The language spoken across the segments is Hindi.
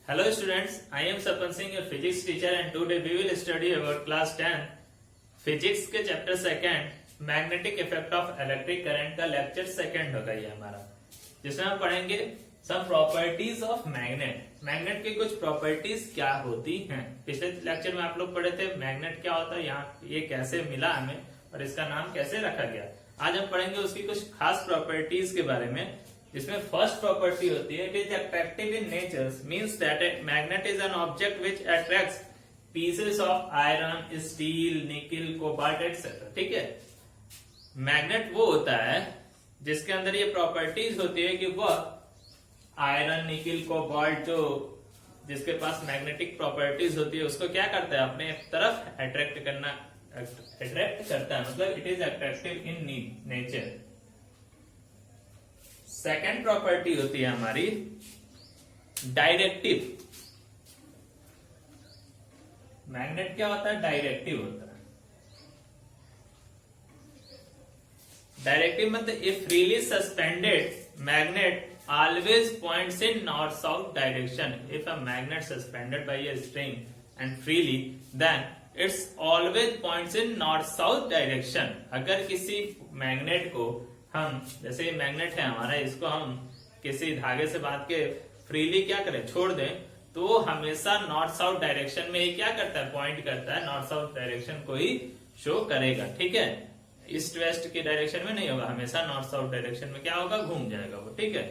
Hello students, I am Sapan Singh, your physics teacher, and today we will study about class 10 physics के chapter second magnetic effect of electric current का लेक्चर सेकंड होगा ये हमारा, जिसमें हम पढ़ेंगे some properties of magnet. Magnet की कुछ प्रॉपर्टीज क्या होती हैं। पिछले लेक्चर में आप लोग पढ़े थे मैग्नेट क्या होता है, यहाँ ये कैसे मिला हमें और इसका नाम कैसे रखा गया। आज हम पढ़ेंगे उसकी कुछ खास प्रॉपर्टीज के बारे में, जिसमें फर्स्ट प्रॉपर्टी होती है it is attractive in nature, means that a magnet is an object which attracts pieces of iron, steel, निकल, कोबाल्ट एक्सेट्रा। ठीक है, मैग्नेट वो होता है जिसके अंदर ये प्रॉपर्टीज होती है कि वह आयरन, निकल, कोबाल्ट जो जिसके पास मैग्नेटिक प्रॉपर्टीज होती है उसको क्या करता है, अपने तरफ अट्रैक्ट करता है, मतलब it is attractive in nature. Second property होती है हमारी डायरेक्टिव। मैग्नेट क्या होता है, डायरेक्टिव होता है। डायरेक्टिव मतलब if freely suspended magnet always points in north south direction. If a magnet suspended by a string and freely, then it's always points in north south direction. अगर किसी मैग्नेट को हम, जैसे ये मैग्नेट है हमारा, इसको हम किसी धागे से बांध के फ्रीली क्या करें, छोड़ दें, तो वो हमेशा नॉर्थ साउथ डायरेक्शन में ही क्या करता है, पॉइंट करता है, नॉर्थ साउथ डायरेक्शन को ही शो करेगा। ठीक है, ईस्ट वेस्ट की डायरेक्शन में नहीं होगा, हमेशा नॉर्थ साउथ डायरेक्शन में क्या होगा, घूम जाएगा वो। ठीक है,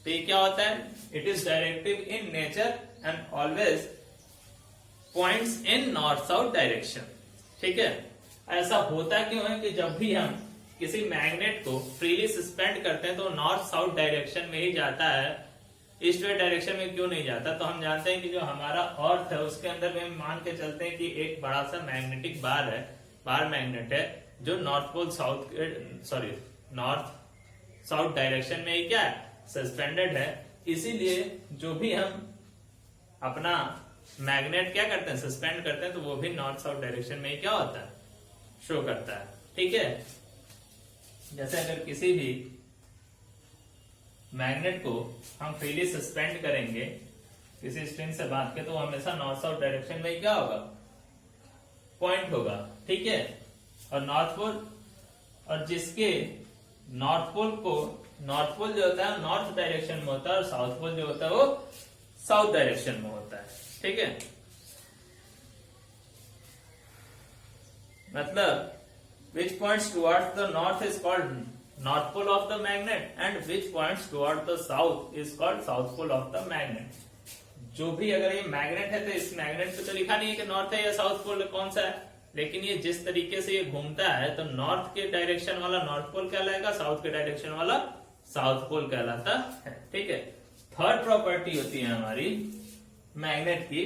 तो ये क्या होता है, it is directive in nature and always points in north south direction. ठीक है, ऐसा होता क्यों है कि जब भी हम किसी मैग्नेट को फ्रीली सस्पेंड करते हैं तो नॉर्थ साउथ डायरेक्शन में ही जाता है, ईस्ट वेस्ट डायरेक्शन में क्यों नहीं जाता। तो हम जानते हैं कि जो हमारा अर्थ है उसके अंदर में मान के चलते हैं कि एक बड़ा सा मैग्नेटिक बार है, बार मैग्नेट है, जो north pole north south direction में ही क्या है, सस्पेंडेड है। इसीलिए जो भी हम अपना मैग्नेट क्या करते हैं, सस्पेंड करते हैं, तो वो भी नॉर्थ साउथ डायरेक्शन में ही क्या होता है, शो करता है। ठीक है, जैसे अगर किसी भी मैग्नेट को हम फ्रीली सस्पेंड करेंगे किसी स्ट्रिंग से बांध के, तो हमेशा नॉर्थ साउथ डायरेक्शन में ही क्या होगा, पॉइंट होगा। ठीक है, और नॉर्थ पोल, और जिसके नॉर्थ पोल जो होता है नॉर्थ डायरेक्शन में होता है, और साउथ पोल जो होता है वो साउथ डायरेक्शन में होता है। ठीक है, मतलब which points towards the north is called north pole of the magnet and which points towards the south is called south pole of the magnet। जो भी अगर ये मैग्नेट है तो इस मैग्नेट पे तो लिखा नहीं है कि नॉर्थ है या साउथ पोल कौन सा है, लेकिन ये जिस तरीके से ये घूमता है तो नॉर्थ के डायरेक्शन वाला नॉर्थ पोल कहलाएगा, साउथ के डायरेक्शन वाला साउथ पोल कहलाता है। ठीक है, थर्ड प्रॉपर्टी होती है हमारी मैग्नेट की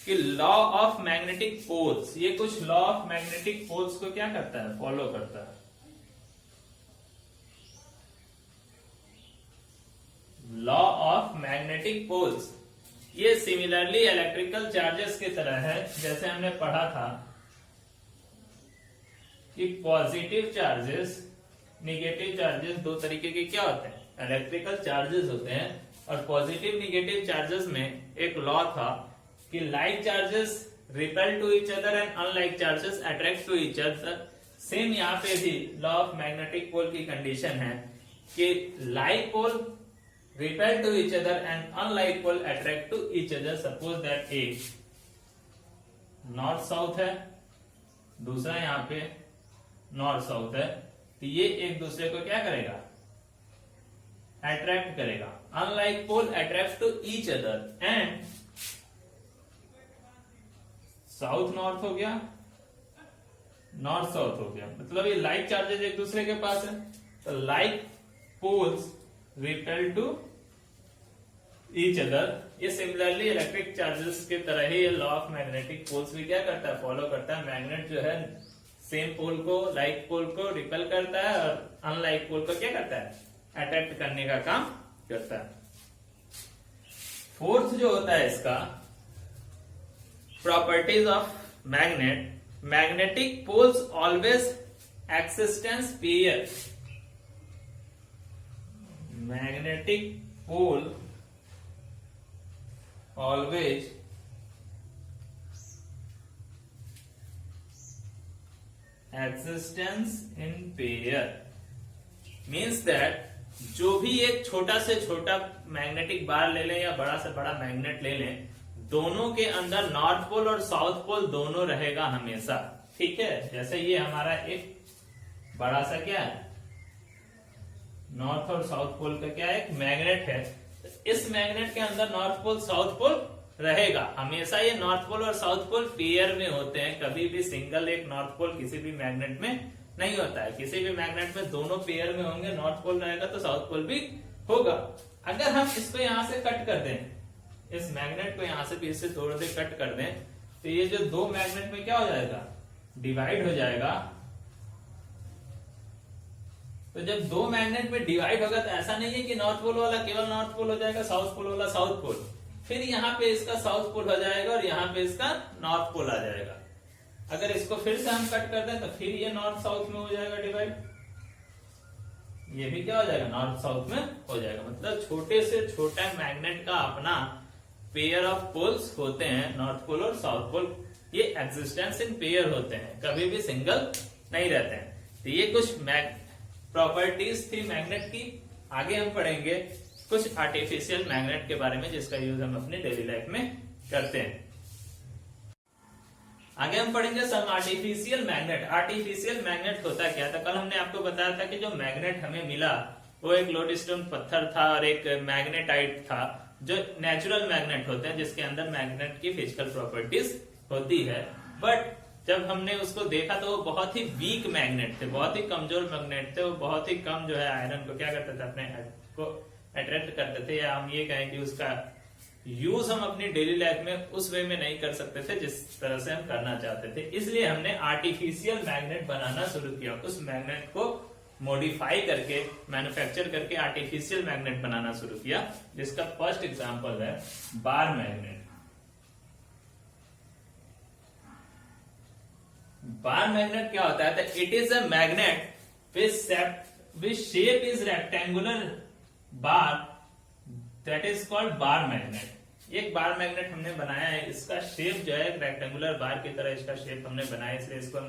कि लॉ ऑफ मैग्नेटिक पोल्स। ये कुछ लॉ ऑफ मैग्नेटिक पोल्स को क्या करता है, फॉलो करता है। लॉ ऑफ मैग्नेटिक पोल्स ये सिमिलरली इलेक्ट्रिकल चार्जेस की तरह है। जैसे हमने पढ़ा था कि पॉजिटिव चार्जेस, निगेटिव चार्जेस दो तरीके के क्या होते हैं, इलेक्ट्रिकल चार्जेस होते हैं। और पॉजिटिव निगेटिव चार्जेस में एक लॉ था कि like charges repel to each other and unlike charges attract to each other. Same यहाँ पे भी लॉ ऑफ मैग्नेटिक पोल की कंडीशन है कि like pole repel to each other and unlike pole attract to each other. Suppose that एक नॉर्थ साउथ है, दूसरा यहाँ पे नॉर्थ साउथ है, तो ये एक दूसरे को क्या करेगा, अट्रैक्ट करेगा। Unlike pole attract to each other and south north हो गया, नॉर्थ साउथ हो गया, मतलब ये लाइक चार्जेस एक दूसरे के पास है, तो like poles repel to each other. ये सिमिलरली इलेक्ट्रिक चार्जेस की तरह ही लॉ ऑफ मैग्नेटिक पोल्स भी क्या करता है, फॉलो करता है। मैग्नेट जो है सेम पोल को, लाइक पोल को रिपेल करता है और अनलाइक पोल को क्या करता है, अट्रैक्ट करने का काम करता है। फोर्थ जो होता है इसका properties of magnet, magnetic poles always existence pair. Magnetic pole always existence in pair means that जो भी एक छोटा से छोटा मैग्नेटिक बार ले लें या बड़ा से बड़ा मैग्नेट ले लें, दोनों के अंदर नॉर्थ पोल और साउथ पोल दोनों रहेगा हमेशा। ठीक है, जैसे ये हमारा एक बड़ा सा क्या है, नॉर्थ और साउथ पोल का क्या है, एक मैग्नेट है। इस मैग्नेट के अंदर नॉर्थ पोल साउथ पोल रहेगा हमेशा। ये नॉर्थ पोल और साउथ पोल पेयर में होते हैं, कभी भी सिंगल एक नॉर्थ पोल किसी भी मैग्नेट में नहीं होता है। किसी भी मैग्नेट में दोनों पेयर में होंगे, नॉर्थ पोल रहेगा तो साउथ पोल भी होगा। अगर हम इसको यहां से कट कर दें, इस मैग्नेट को यहां से पीछे से तोड़ दे, कट कर दें, तो ये जो दो मैग्नेट में क्या हो जाएगा, डिवाइड हो जाएगा। तो जब दो मैग्नेट में डिवाइड होगा तो ऐसा नहीं है कि नॉर्थ पोल वाला केवल नॉर्थ पोल हो जाएगा, साउथ पोल वाला साउथ पोल, फिर यहाँ पे इसका साउथ पोल हो जाएगा और यहाँ पे इसका नॉर्थ पोल आ जाएगा। अगर इसको फिर से हम कट कर दें तो फिर ये नॉर्थ साउथ में हो जाएगा डिवाइड, ये भी क्या हो जाएगा, नॉर्थ साउथ में हो जाएगा। मतलब छोटे से छोटा मैग्नेट का अपना पेयर ऑफ पोल्स होते हैं, नॉर्थ पोल और साउथ पोल। ये एक्सिस्टेंस इन पेयर होते हैं, कभी भी सिंगल नहीं रहते हैं। तो ये कुछ प्रॉपर्टीज थी मैग्नेट की। आगे हम पढ़ेंगे कुछ आर्टिफिशियल मैग्नेट के बारे में, जिसका यूज हम अपने डेली लाइफ में करते हैं। आगे हम पढ़ेंगे सम आर्टिफिशियल मैग्नेट। आर्टिफिशियल मैग्नेट होता क्या था, कल हमने आपको बताया था कि जो मैग्नेट हमें मिला वो एक लोडस्टोन पत्थर था और एक मैग्नेटाइट था, जो नेचुरल मैग्नेट होते हैं जिसके अंदर मैग्नेट की फिजिकल प्रॉपर्टीज होती है। बट जब हमने उसको देखा तो वो बहुत ही वीक मैग्नेट थे, बहुत ही कमजोर मैग्नेट थे। वो बहुत ही कम जो है आयरन को क्या करते थे, अपने को अट्रैक्ट करते थे, या हम ये कहें कि उसका यूज हम अपनी डेली लाइफ में उस वे में नहीं कर सकते थे जिस तरह से हम करना चाहते थे। इसलिए हमने आर्टिफिशियल मैग्नेट बनाना शुरू किया। उस मैग्नेट को मॉडिफाई करके, मैन्युफैक्चर करके आर्टिफिशियल मैग्नेट बनाना शुरू किया, जिसका फर्स्ट एग्जांपल है बार मैग्नेट। बार मैग्नेट क्या होता है, it is a magnet which shape is rectangular bar, that is called bar magnet. एक बार मैग्नेट हमने बनाया है, इसका शेप जो है रेक्टेंगुलर बार की तरह इसका शेप हमने बनाया, इसलिए इसको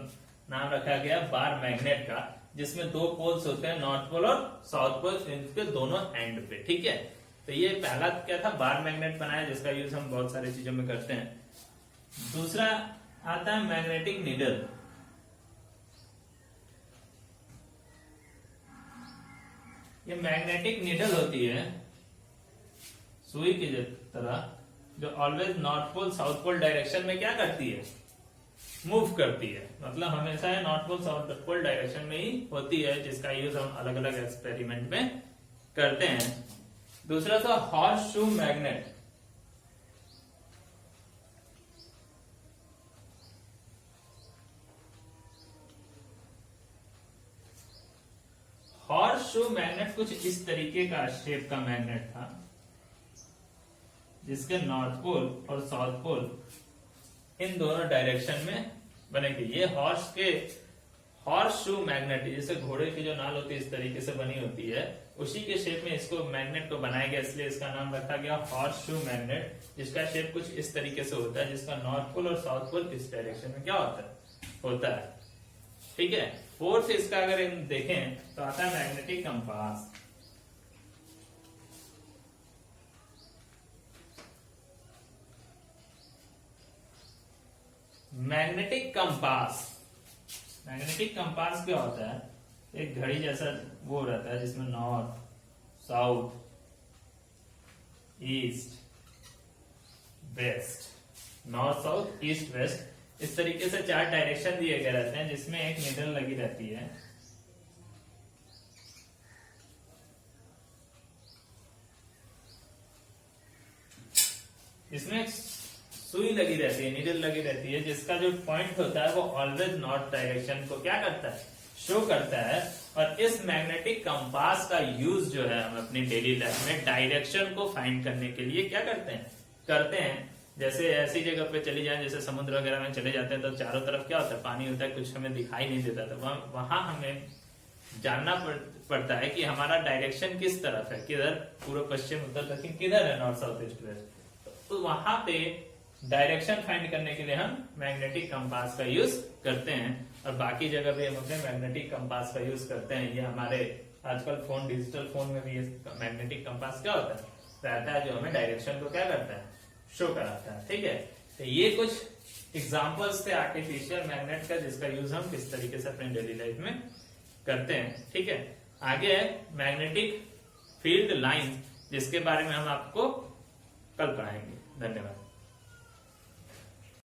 नाम रखा गया बार मैग्नेट का, जिसमें दो पोल्स होते हैं, नॉर्थ पोल और साउथ पोल, इनके दोनों एंड पे। ठीक है, तो ये पहला क्या था, बार मैग्नेट बनाया, जिसका यूज हम बहुत सारी चीजों में करते हैं। दूसरा आता है मैग्नेटिक नीडल। ये मैग्नेटिक नीडल होती है सुई की तरह, जो always north pole south pole direction में क्या करती है, मूव करती है। मतलब हमेशा ये north pole south pole direction में ही होती है, जिसका यूज हम अलग अलग एक्सपेरिमेंट में करते हैं। दूसरा था horse shoe magnet. Horse shoe magnet कुछ इस तरीके का शेप का मैग्नेट था, जिसके नॉर्थ पोल और साउथ पोल इन दोनों डायरेक्शन में बनेगी। ये हॉर्स शू मैग्नेट, जैसे घोड़े की जो नाल होती है इस तरीके से बनी होती है, उसी के शेप में इसको मैग्नेट को बनाया गया, इसलिए इसका नाम रखा गया हॉर्स शू मैग्नेट, जिसका शेप कुछ इस तरीके से होता है, जिसका नॉर्थ पोल और साउथ पोल इस डायरेक्शन में क्या होता है। ठीक है, फोर्थ इसका अगर हम देखें तो आता है मैग्नेटिक कंपास। मैग्नेटिक कंपास क्या होता है, एक घड़ी जैसा वो रहता है, जिसमें north south east west, north south east west, इस तरीके से 4 डायरेक्शन दिए गए रहते हैं, जिसमें एक नीडल लगी रहती है। इसमें एक सुई लगी रहती है, नीडल लगी रहती है, जिसका जो पॉइंट होता है वो ऑलवेज नॉर्थ डायरेक्शन को क्या करता है, शो करता है। और इस मैग्नेटिक कंपास का यूज जो है हम अपनी डेली लाइफ में डायरेक्शन को फाइंड करने के लिए क्या करते हैं। जैसे ऐसी जगह पे चली जाए, जैसे समुद्र वगैरह में चले जाते हैं, तो चारों तरफ क्या होता है, पानी होता है, कुछ हमें दिखाई नहीं देता, तो वहां हमें जानना पड़ता है कि हमारा डायरेक्शन किस तरफ है, किधर, पूर्व पश्चिम उत्तर दक्षिण किधर है, नॉर्थ साउथ ईस्ट वेस्ट। तो वहां पे डायरेक्शन फाइंड करने के लिए हम मैग्नेटिक कंपास का यूज करते हैं, और बाकी जगह भी हम अपने मैग्नेटिक कंपास का यूज करते हैं। ये हमारे आजकल फोन, डिजिटल फोन में भी ये मैग्नेटिक कंपास क्या होता है, रहता है, जो हमें डायरेक्शन को क्या करता है, शो कराता है। ठीक है, तो ये कुछ एग्जांपल्स थे आर्टिफिशियल मैग्नेट का, जिसका यूज हम किस तरीके से अपने डेली लाइफ में करते हैं। ठीक है, आगे है मैग्नेटिक फील्ड लाइन, जिसके बारे में हम आपको कल पढ़ाएंगे। धन्यवाद।